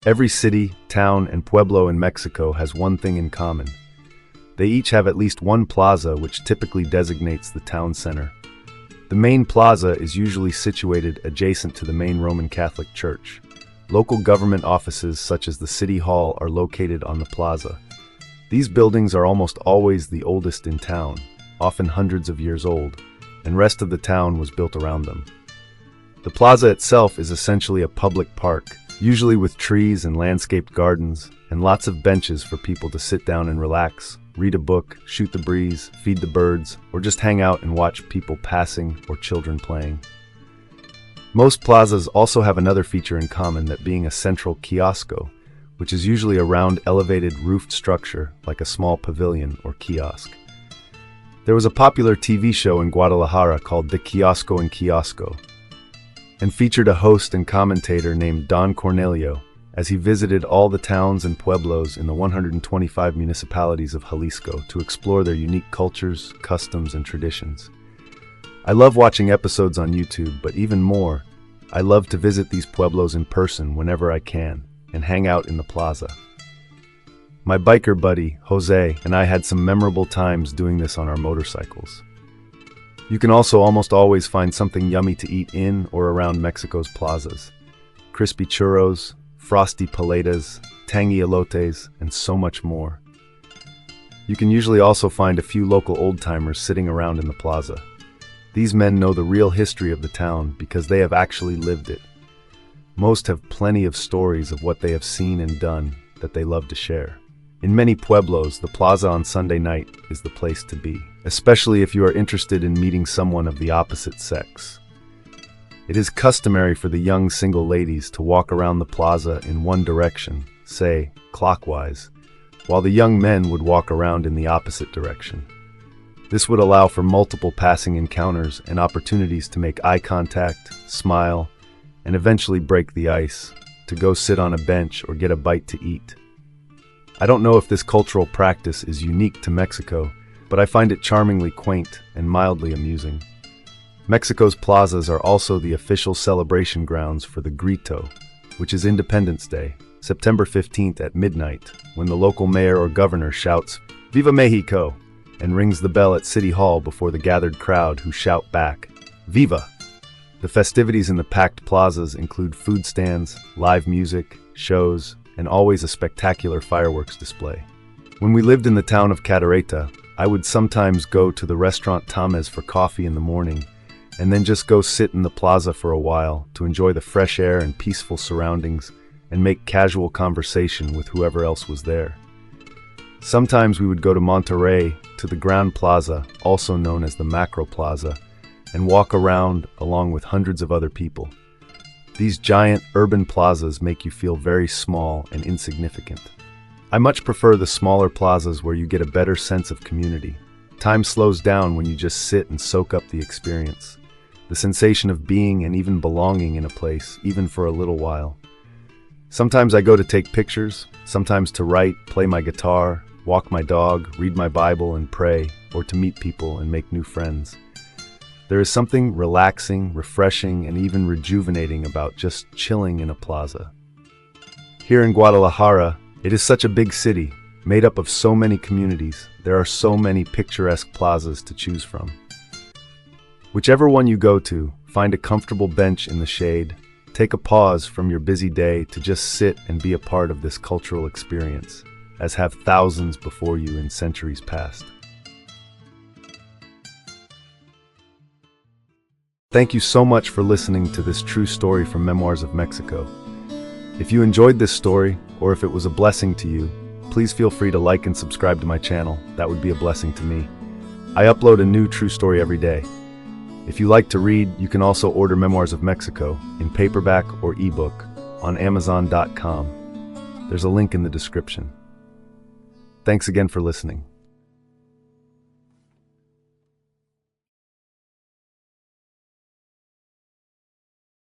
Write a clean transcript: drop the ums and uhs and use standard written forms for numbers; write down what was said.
Every city, town, and pueblo in Mexico has one thing in common. They each have at least one plaza which typically designates the town center. The main plaza is usually situated adjacent to the main Roman Catholic Church. Local government offices such as the City Hall are located on the plaza. These buildings are almost always the oldest in town, often hundreds of years old, and rest of the town was built around them. The plaza itself is essentially a public park, usually with trees and landscaped gardens, and lots of benches for people to sit down and relax, read a book, shoot the breeze, feed the birds, or just hang out and watch people passing or children playing. Most plazas also have another feature in common, that being a central kiosco, which is usually a round elevated roofed structure like a small pavilion or kiosk. There was a popular TV show in Guadalajara called The Kiosco en Kiosco, and featured a host and commentator named Don Cornelio, as he visited all the towns and pueblos in the 125 municipalities of Jalisco to explore their unique cultures, customs, and traditions. I love watching episodes on YouTube, but even more, I love to visit these pueblos in person whenever I can and hang out in the plaza. My biker buddy, Jose, and I had some memorable times doing this on our motorcycles. You can also almost always find something yummy to eat in or around Mexico's plazas. Crispy churros, frosty paletas, tangy elotes, and so much more. You can usually also find a few local old-timers sitting around in the plaza. These men know the real history of the town because they have actually lived it. Most have plenty of stories of what they have seen and done that they love to share. In many pueblos, the plaza on Sunday night is the place to be, especially if you are interested in meeting someone of the opposite sex. It is customary for the young single ladies to walk around the plaza in one direction, say, clockwise, while the young men would walk around in the opposite direction. This would allow for multiple passing encounters and opportunities to make eye contact, smile, and eventually break the ice, to go sit on a bench or get a bite to eat. I don't know if this cultural practice is unique to Mexico, but I find it charmingly quaint and mildly amusing. Mexico's plazas are also the official celebration grounds for the Grito, which is Independence Day, September 15th at midnight, when the local mayor or governor shouts, "Viva Mexico!" and rings the bell at City Hall before the gathered crowd, who shout back, "Viva!" The festivities in the packed plazas include food stands, live music, shows, and always a spectacular fireworks display. When we lived in the town of Cadereyta, I would sometimes go to the restaurant Tames for coffee in the morning, and then just go sit in the plaza for a while to enjoy the fresh air and peaceful surroundings and make casual conversation with whoever else was there. Sometimes we would go to Monterrey, to the Gran Plaza, also known as the Macro Plaza, and walk around along with hundreds of other people. These giant urban plazas make you feel very small and insignificant. I much prefer the smaller plazas where you get a better sense of community. Time slows down when you just sit and soak up the experience. The sensation of being and even belonging in a place, even for a little while. Sometimes I go to take pictures, sometimes to write, play my guitar, walk my dog, read my Bible and pray, or to meet people and make new friends. There is something relaxing, refreshing, and even rejuvenating about just chilling in a plaza. Here in Guadalajara, it is such a big city, made up of so many communities. There are so many picturesque plazas to choose from. Whichever one you go to, find a comfortable bench in the shade, take a pause from your busy day to just sit and be a part of this cultural experience, as have thousands before you in centuries past. Thank you so much for listening to this true story from Memoirs of Mexico. If you enjoyed this story, or if it was a blessing to you, please feel free to like and subscribe to my channel. That would be a blessing to me. I upload a new true story every day. If you like to read, you can also order Memoirs of Mexico in paperback or ebook on Amazon.com. There's a link in the description. Thanks again for listening.